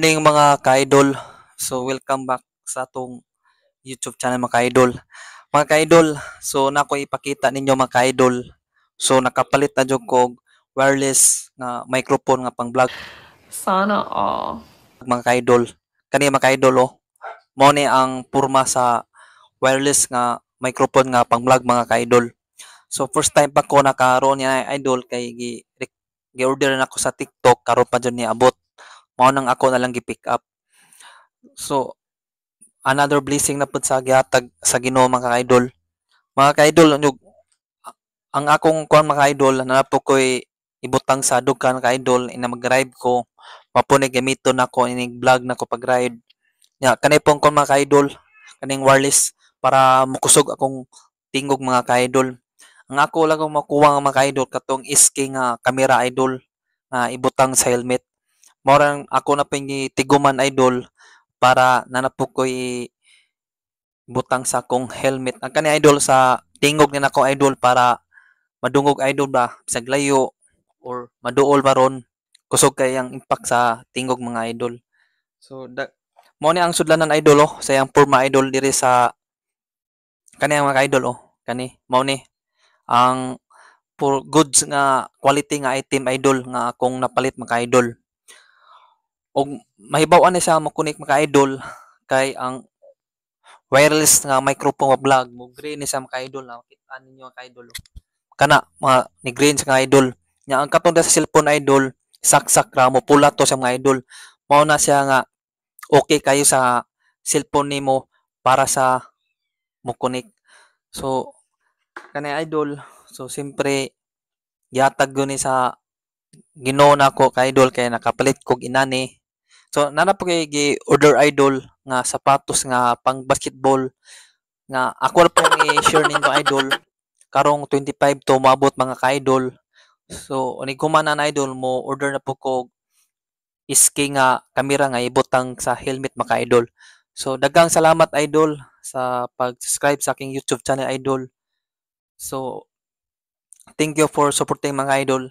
Morning mga ka-idol. So welcome back sa atong YouTube channel mga ka-idol. Mga ka-idol, so nako ipakita ninyo mga ka-idol. So nakapalit na jud kog wireless na microphone nga pang vlog Sana all. mga ka-idol. Kani mga ka-idol oh. Mao ni ang porma sa wireless nga microphone nga pang vlog mga ka-idol. So first time pa ko nakaroon ni idol kay gi-order na ako sa TikTok karon pa jud ni abot. Mao nang ako na lang gi-pick up. So another blessing na pud sa gihatag sa Ginoo mga ka-idol. Mga ka-idol ang akong kuan mga ka-idol na po ko'y ibutang sa dugkan ka-idol ina mag-ride ko mapunig gamiton nako ining vlog nako pag ride. Nya kanay pong kuan mga ka-idol kaning wireless para mukusog akong tingog mga ka-idol. Ang ako lang kung makuha nga mga ka-idol katong SK nga camera idol nga ibutang sa helmet. Mao ako na pang tiguman idol para nanapo ko'y butang sa akong helmet. Ang kani idol sa tingog na nako idol para madungog idol ba bisag layo or maduol ba ron kusog kay ang impact sa tingog mga idol. So mo ni ang sudlanan idol oh sa yang porma idol diri sa kani ang mga idol oh kani mao ni ang for goods nga quality nga item idol nga akong napalit mga idol. Og mahibaw-an ni sa mo kunik mga idol kay ang wireless nga microphone nga vlog mo green ni sa mga idol na makita ninyo mga idol oh. Kana mga ni green sa mga idol nya ang katong sa cellphone idol saksak ra mo pula to sa mga idol mao na siya nga okay kayo sa cellphone nimo para sa mo connect. So kani idol so siyempre gihatag gyud ni sa Ginoo nako ka idol kay nakapalit kog inani. So nana po kay gi-order idol nga sapatos nga pang basketball nga ako ra pong i-share ninyo idol karong 25 to maabot mga ka-idol. So uni kumana na idol mo order na po ko SK nga kamera nga ibutang sa helmet mga ka-idol. So daghang salamat idol sa pag-subscribe sa aking YouTube channel idol. So thank you for supporting mga idol.